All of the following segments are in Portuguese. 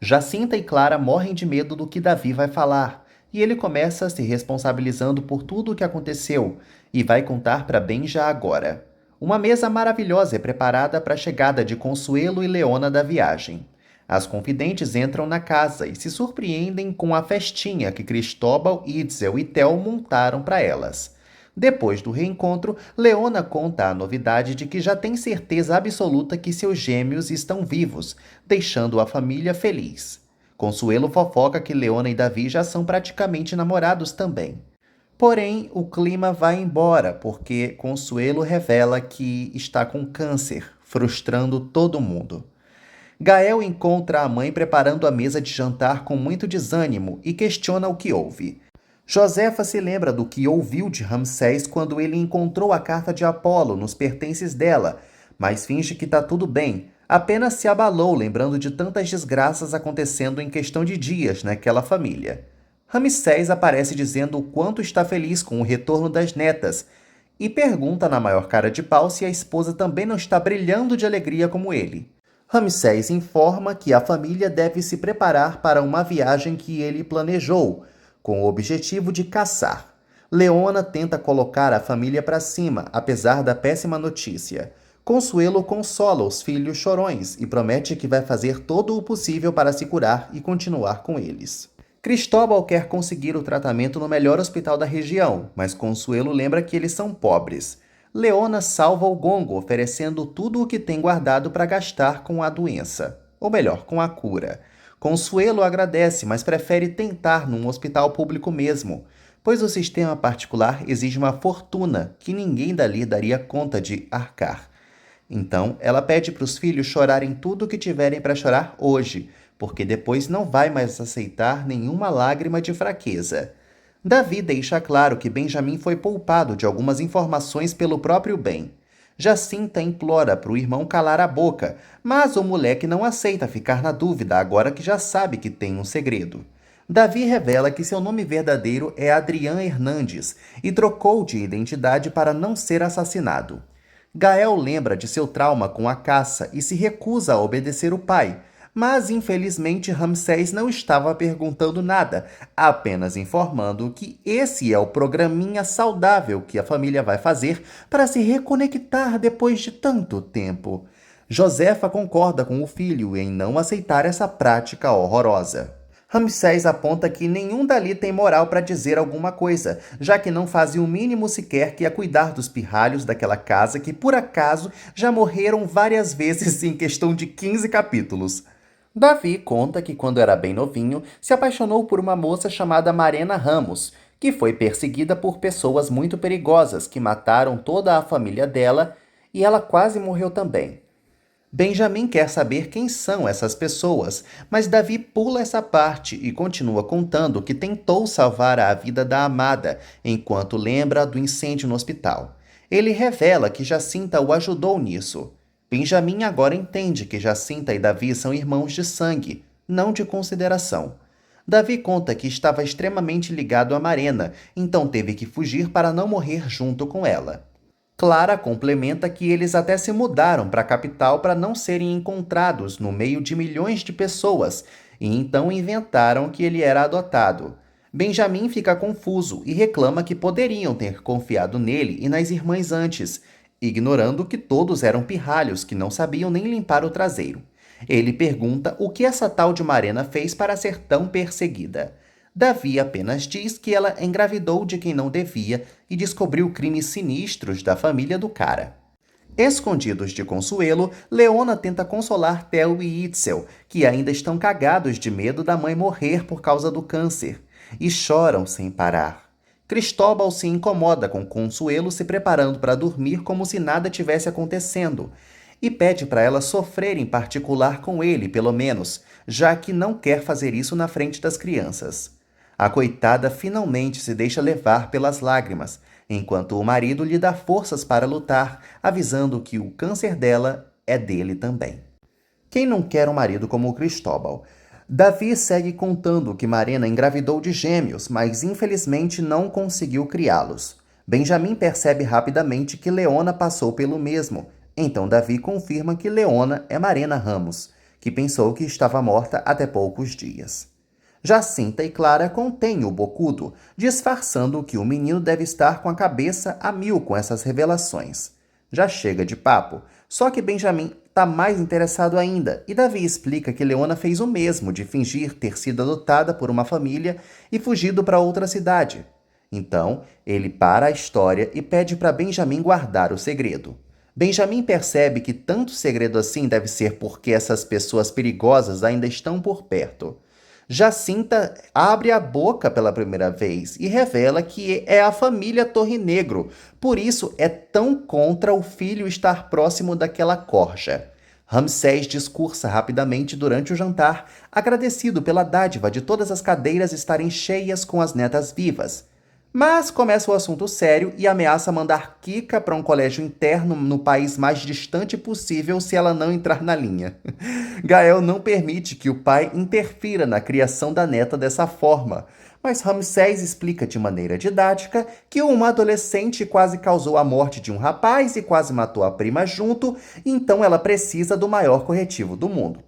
Jacinta e Clara morrem de medo do que Davi vai falar, e ele começa se responsabilizando por tudo o que aconteceu e vai contar para Benja agora. Uma mesa maravilhosa é preparada para a chegada de Consuelo e Leona da viagem. As confidentes entram na casa e se surpreendem com a festinha que Cristóbal, Itzel e Tel montaram para elas. Depois do reencontro, Leona conta a novidade de que já tem certeza absoluta que seus gêmeos estão vivos, deixando a família feliz. Consuelo fofoca que Leona e Davi já são praticamente namorados também. Porém, o clima vai embora porque Consuelo revela que está com câncer, frustrando todo mundo. Gael encontra a mãe preparando a mesa de jantar com muito desânimo e questiona o que houve. Josefa se lembra do que ouviu de Ramsés quando ele encontrou a carta de Apolo nos pertences dela, mas finge que está tudo bem, apenas se abalou lembrando de tantas desgraças acontecendo em questão de dias naquela família. Ramsés aparece dizendo o quanto está feliz com o retorno das netas e pergunta na maior cara de pau se a esposa também não está brilhando de alegria como ele. Ramsés informa que a família deve se preparar para uma viagem que ele planejou, com o objetivo de caçar. Leona tenta colocar a família para cima, apesar da péssima notícia. Consuelo consola os filhos chorões e promete que vai fazer todo o possível para se curar e continuar com eles. Cristóbal quer conseguir o tratamento no melhor hospital da região, mas Consuelo lembra que eles são pobres. Leona salva o Gongo, oferecendo tudo o que tem guardado para gastar com a doença. Ou melhor, com a cura. Consuelo agradece, mas prefere tentar num hospital público mesmo, pois o sistema particular exige uma fortuna que ninguém dali daria conta de arcar. Então, ela pede para os filhos chorarem tudo o que tiverem para chorar hoje, porque depois não vai mais aceitar nenhuma lágrima de fraqueza. Davi deixa claro que Benjamim foi poupado de algumas informações pelo próprio Ben. Jacinta implora para o irmão calar a boca, mas o moleque não aceita ficar na dúvida agora que já sabe que tem um segredo. Davi revela que seu nome verdadeiro é Adrian Hernandes e trocou de identidade para não ser assassinado. Gael lembra de seu trauma com a caça e se recusa a obedecer o pai, mas infelizmente Ramsés não estava perguntando nada, apenas informando que esse é o programinha saudável que a família vai fazer para se reconectar depois de tanto tempo. Josefa concorda com o filho em não aceitar essa prática horrorosa. Ramsés aponta que nenhum dali tem moral para dizer alguma coisa, já que não fazia o mínimo sequer que ia cuidar dos pirralhos daquela casa que, por acaso, já morreram várias vezes em questão de 15 capítulos. Davi conta que, quando era bem novinho, se apaixonou por uma moça chamada Marena Ramos, que foi perseguida por pessoas muito perigosas que mataram toda a família dela e ela quase morreu também. Benjamim quer saber quem são essas pessoas, mas Davi pula essa parte e continua contando que tentou salvar a vida da amada, enquanto lembra do incêndio no hospital. Ele revela que Jacinta o ajudou nisso. Benjamim agora entende que Jacinta e Davi são irmãos de sangue, não de consideração. Davi conta que estava extremamente ligado a Marena, então teve que fugir para não morrer junto com ela. Clara complementa que eles até se mudaram para a capital para não serem encontrados no meio de milhões de pessoas e então inventaram que ele era adotado. Benjamim fica confuso e reclama que poderiam ter confiado nele e nas irmãs antes, ignorando que todos eram pirralhos que não sabiam nem limpar o traseiro. Ele pergunta o que essa tal de Marena fez para ser tão perseguida. Davi apenas diz que ela engravidou de quem não devia e descobriu crimes sinistros da família do cara. Escondidos de Consuelo, Leona tenta consolar Theo e Itzel, que ainda estão cagados de medo da mãe morrer por causa do câncer, e choram sem parar. Cristóbal se incomoda com Consuelo se preparando para dormir como se nada tivesse acontecendo, e pede para ela sofrer em particular com ele, pelo menos, já que não quer fazer isso na frente das crianças. A coitada finalmente se deixa levar pelas lágrimas, enquanto o marido lhe dá forças para lutar, avisando que o câncer dela é dele também. Quem não quer um marido como o Cristóbal? Davi segue contando que Marena engravidou de gêmeos, mas infelizmente não conseguiu criá-los. Benjamim percebe rapidamente que Leona passou pelo mesmo, então Davi confirma que Leona é Marena Ramos, que pensou que estava morta até poucos dias. Jacinta e Clara contêm o bocudo, disfarçando que o menino deve estar com a cabeça a mil com essas revelações. Já chega de papo, só que Benjamin está mais interessado ainda, e Davi explica que Leona fez o mesmo de fingir ter sido adotada por uma família e fugido para outra cidade. Então, ele para a história e pede para Benjamin guardar o segredo. Benjamin percebe que tanto segredo assim deve ser porque essas pessoas perigosas ainda estão por perto. Jacinta abre a boca pela primeira vez e revela que é a família Torre Negro, por isso é tão contra o filho estar próximo daquela corja. Ramsés discursa rapidamente durante o jantar, agradecido pela dádiva de todas as cadeiras estarem cheias com as netas vivas. Mas começa o assunto sério e ameaça mandar Kika para um colégio interno no país mais distante possível se ela não entrar na linha. Gael não permite que o pai interfira na criação da neta dessa forma, mas Ramsés explica de maneira didática que uma adolescente quase causou a morte de um rapaz e quase matou a prima junto, então ela precisa do maior corretivo do mundo.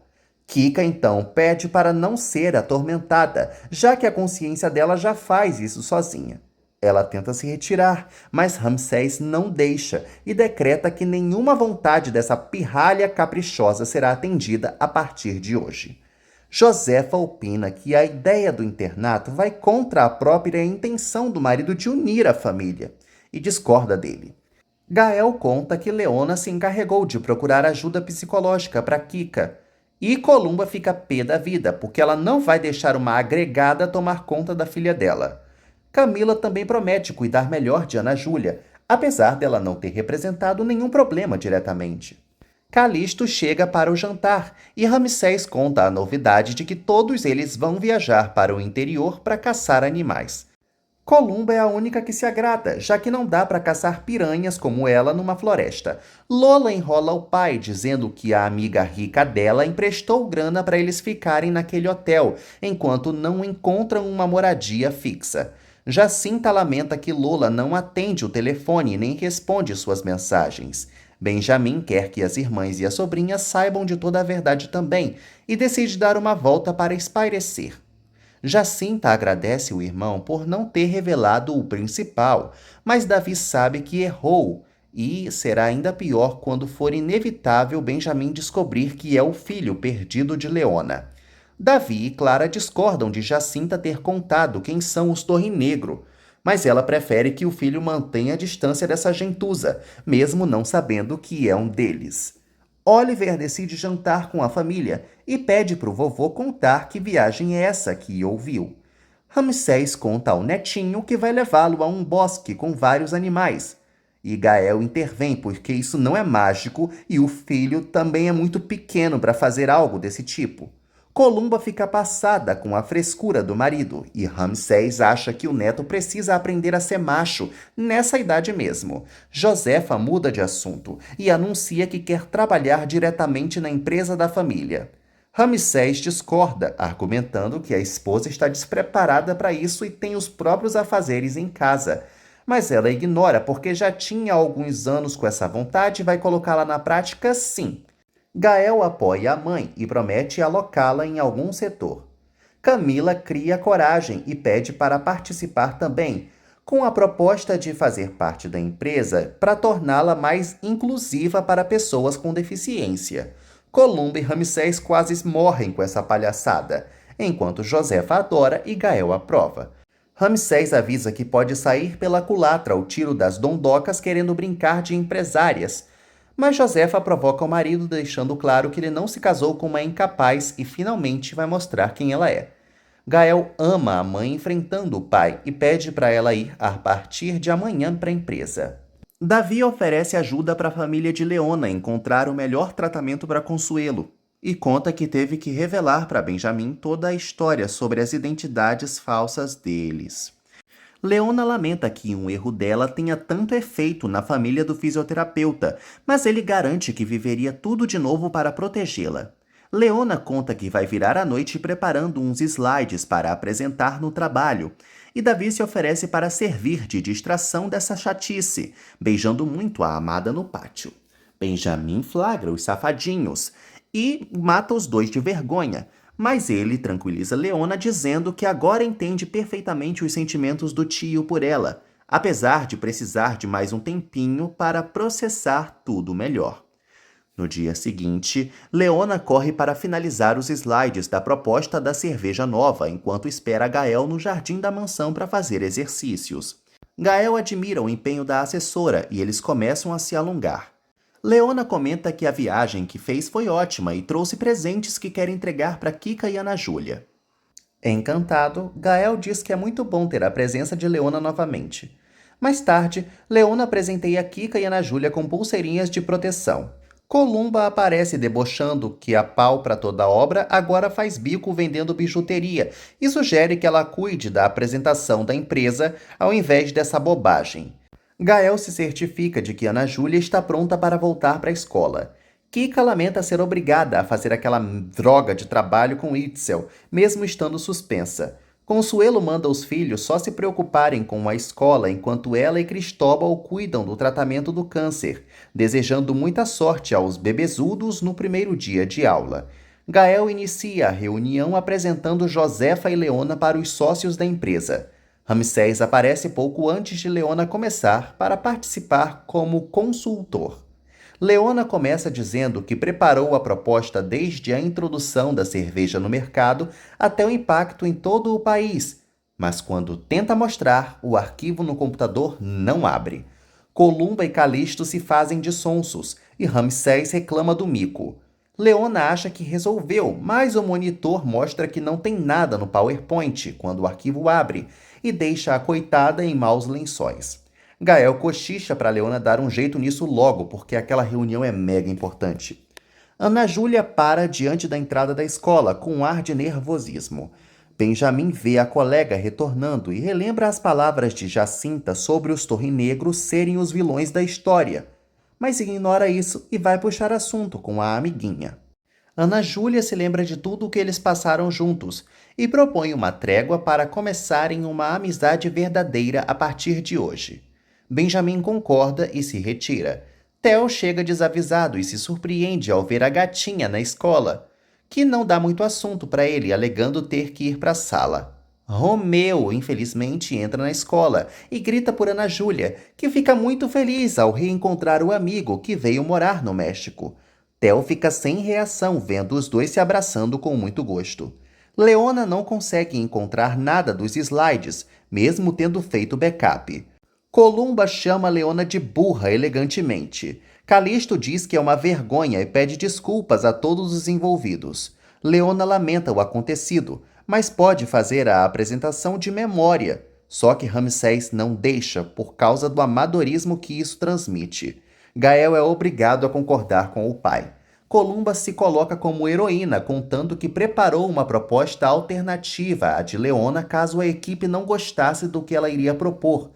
Kika então pede para não ser atormentada, já que a consciência dela já faz isso sozinha. Ela tenta se retirar, mas Ramsés não deixa e decreta que nenhuma vontade dessa pirralha caprichosa será atendida a partir de hoje. Josefa opina que a ideia do internato vai contra a própria intenção do marido de unir a família e discorda dele. Gael conta que Leona se encarregou de procurar ajuda psicológica para Kika. E Columba fica pé da vida, porque ela não vai deixar uma agregada tomar conta da filha dela. Camila também promete cuidar melhor de Ana Júlia, apesar dela não ter representado nenhum problema diretamente. Calisto chega para o jantar e Ramsés conta a novidade de que todos eles vão viajar para o interior para caçar animais. Columba é a única que se agrada, já que não dá para caçar piranhas como ela numa floresta. Lola enrola o pai, dizendo que a amiga rica dela emprestou grana para eles ficarem naquele hotel, enquanto não encontram uma moradia fixa. Jacinta lamenta que Lola não atende o telefone nem responde suas mensagens. Benjamin quer que as irmãs e a sobrinha saibam de toda a verdade também e decide dar uma volta para espairecer. Jacinta agradece o irmão por não ter revelado o principal, mas Davi sabe que errou e será ainda pior quando for inevitável Benjamin descobrir que é o filho perdido de Leona. Davi e Clara discordam de Jacinta ter contado quem são os Torre Negro, mas ela prefere que o filho mantenha a distância dessa gentuza, mesmo não sabendo que é um deles. Oliver decide jantar com a família e pede para o vovô contar que viagem é essa que ouviu. Ramsés conta ao netinho que vai levá-lo a um bosque com vários animais. E Gael intervém porque isso não é mágico e o filho também é muito pequeno para fazer algo desse tipo. Columba fica passada com a frescura do marido e Ramsés acha que o neto precisa aprender a ser macho nessa idade mesmo. Josefa muda de assunto e anuncia que quer trabalhar diretamente na empresa da família. Ramsés discorda, argumentando que a esposa está despreparada para isso e tem os próprios afazeres em casa. Mas ela ignora porque já tinha alguns anos com essa vontade e vai colocá-la na prática sim. Gael apoia a mãe e promete alocá-la em algum setor. Camila cria coragem e pede para participar também, com a proposta de fazer parte da empresa para torná-la mais inclusiva para pessoas com deficiência. Columba e Ramsés quase morrem com essa palhaçada, enquanto Josefa adora e Gael aprova. Ramsés avisa que pode sair pela culatra ao tiro das dondocas querendo brincar de empresárias, mas Josefa provoca o marido, deixando claro que ele não se casou com uma incapaz e finalmente vai mostrar quem ela é. Gael ama a mãe enfrentando o pai e pede para ela ir a partir de amanhã para a empresa. Davi oferece ajuda para a família de Leona encontrar o melhor tratamento para Consuelo e conta que teve que revelar para Benjamin toda a história sobre as identidades falsas deles. Leona lamenta que um erro dela tenha tanto efeito na família do fisioterapeuta, mas ele garante que viveria tudo de novo para protegê-la. Leona conta que vai virar à noite preparando uns slides para apresentar no trabalho, e Davi se oferece para servir de distração dessa chatice, beijando muito a amada no pátio. Benjamin flagra os safadinhos e mata os dois de vergonha. Mas ele tranquiliza Leona dizendo que agora entende perfeitamente os sentimentos do tio por ela, apesar de precisar de mais um tempinho para processar tudo melhor. No dia seguinte, Leona corre para finalizar os slides da proposta da cerveja nova enquanto espera Gael no jardim da mansão para fazer exercícios. Gael admira o empenho da assessora e eles começam a se alongar. Leona comenta que a viagem que fez foi ótima e trouxe presentes que quer entregar para Kika e Ana Júlia. Encantado, Gael diz que é muito bom ter a presença de Leona novamente. Mais tarde, Leona presenteia Kika e Ana Júlia com pulseirinhas de proteção. Columba aparece debochando que a pau para toda obra agora faz bico vendendo bijuteria e sugere que ela cuide da apresentação da empresa ao invés dessa bobagem. Gael se certifica de que Ana Júlia está pronta para voltar para a escola. Kika lamenta ser obrigada a fazer aquela droga de trabalho com Itzel, mesmo estando suspensa. Consuelo manda os filhos só se preocuparem com a escola enquanto ela e Cristóbal cuidam do tratamento do câncer, desejando muita sorte aos bebezudos no primeiro dia de aula. Gael inicia a reunião apresentando Josefa e Leona para os sócios da empresa. Ramsés aparece pouco antes de Leona começar para participar como consultor. Leona começa dizendo que preparou a proposta desde a introdução da cerveja no mercado até o impacto em todo o país, mas quando tenta mostrar, o arquivo no computador não abre. Columba e Calisto se fazem de sonsos e Ramsés reclama do mico. Leona acha que resolveu, mas o monitor mostra que não tem nada no PowerPoint quando o arquivo abre e deixa a coitada em maus lençóis. Gael cochicha para Leona dar um jeito nisso logo, porque aquela reunião é mega importante. Ana Júlia para diante da entrada da escola, com um ar de nervosismo. Benjamin vê a colega retornando e relembra as palavras de Jacinta sobre os torrinegros serem os vilões da história, mas ignora isso e vai puxar assunto com a amiguinha. Ana Júlia se lembra de tudo o que eles passaram juntos e propõe uma trégua para começarem uma amizade verdadeira a partir de hoje. Benjamin concorda e se retira. Theo chega desavisado e se surpreende ao ver a gatinha na escola, que não dá muito assunto para ele, alegando ter que ir para a sala. Romeu, infelizmente, entra na escola e grita por Ana Júlia, que fica muito feliz ao reencontrar o amigo que veio morar no México. Theo fica sem reação vendo os dois se abraçando com muito gosto. Leona não consegue encontrar nada dos slides, mesmo tendo feito backup. Columba chama Leona de burra elegantemente. Calisto diz que é uma vergonha e pede desculpas a todos os envolvidos. Leona lamenta o acontecido, mas pode fazer a apresentação de memória. Só que Ramsés não deixa por causa do amadorismo que isso transmite. Gael é obrigado a concordar com o pai. Columba se coloca como heroína, contando que preparou uma proposta alternativa à de Leona caso a equipe não gostasse do que ela iria propor,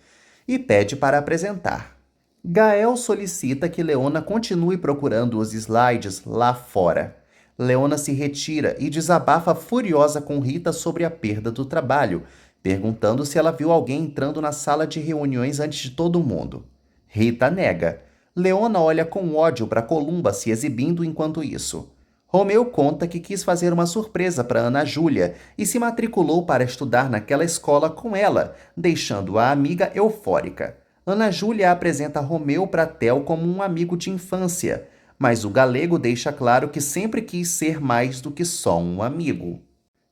e pede para apresentar. Gael solicita que Leona continue procurando os slides lá fora. Leona se retira e desabafa furiosa com Rita sobre a perda do trabalho, perguntando se ela viu alguém entrando na sala de reuniões antes de todo mundo. Rita nega. Leona olha com ódio para Columba se exibindo enquanto isso. Romeu conta que quis fazer uma surpresa para Ana Júlia e se matriculou para estudar naquela escola com ela, deixando a amiga eufórica. Ana Júlia apresenta Romeu para Theo como um amigo de infância, mas o galego deixa claro que sempre quis ser mais do que só um amigo.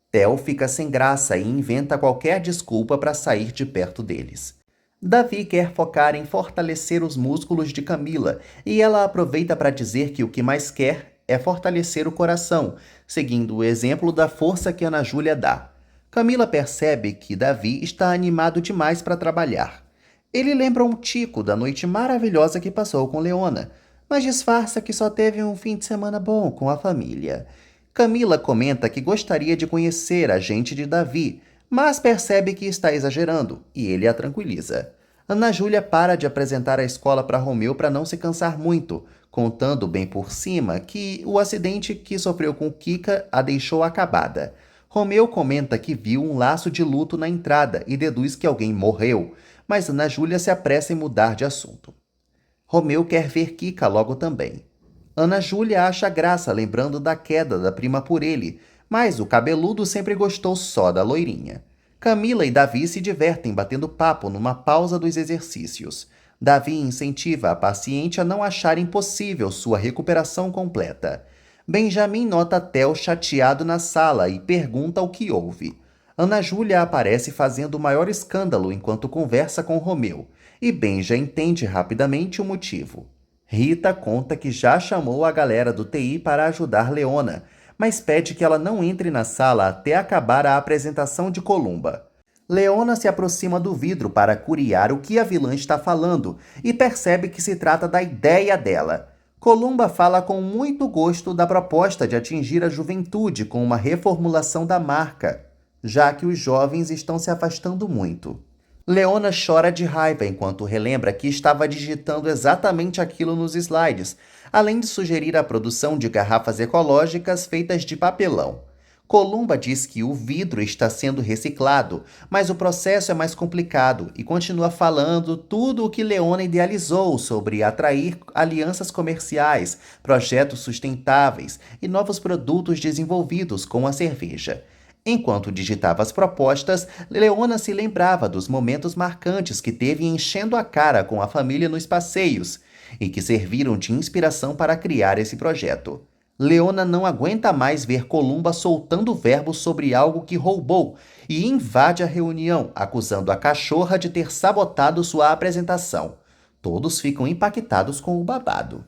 Theo fica sem graça e inventa qualquer desculpa para sair de perto deles. Davi quer focar em fortalecer os músculos de Camila e ela aproveita para dizer que o que mais quer é fortalecer o coração, seguindo o exemplo da força que Ana Júlia dá. Camila percebe que Davi está animado demais para trabalhar. Ele lembra um tico da noite maravilhosa que passou com Leona, mas disfarça que só teve um fim de semana bom com a família. Camila comenta que gostaria de conhecer a gente de Davi, mas percebe que está exagerando, e ele a tranquiliza. Ana Júlia para de apresentar a escola para Romeu para não se cansar muito, contando bem por cima que o acidente que sofreu com Kika a deixou acabada. Romeu comenta que viu um laço de luto na entrada e deduz que alguém morreu, mas Ana Júlia se apressa em mudar de assunto. Romeu quer ver Kika logo também. Ana Júlia acha graça lembrando da queda da prima por ele, mas o cabeludo sempre gostou só da loirinha. Camila e Davi se divertem batendo papo numa pausa dos exercícios. Davi incentiva a paciente a não achar impossível sua recuperação completa. Benjamin nota Theo chateado na sala e pergunta o que houve. Ana Júlia aparece fazendo o maior escândalo enquanto conversa com Romeu, e Benja entende rapidamente o motivo. Rita conta que já chamou a galera do TI para ajudar Leona, mas pede que ela não entre na sala até acabar a apresentação de Columba. Leona se aproxima do vidro para curiar o que a vilã está falando e percebe que se trata da ideia dela. Columba fala com muito gosto da proposta de atingir a juventude com uma reformulação da marca, já que os jovens estão se afastando muito. Leona chora de raiva enquanto relembra que estava digitando exatamente aquilo nos slides, além de sugerir a produção de garrafas ecológicas feitas de papelão. Columba diz que o vidro está sendo reciclado, mas o processo é mais complicado e continua falando tudo o que Leona idealizou sobre atrair alianças comerciais, projetos sustentáveis e novos produtos desenvolvidos com a cerveja. Enquanto digitava as propostas, Leona se lembrava dos momentos marcantes que teve enchendo a cara com a família nos passeios e que serviram de inspiração para criar esse projeto. Leona não aguenta mais ver Columba soltando verbos sobre algo que roubou e invade a reunião, acusando a cachorra de ter sabotado sua apresentação. Todos ficam impactados com o babado.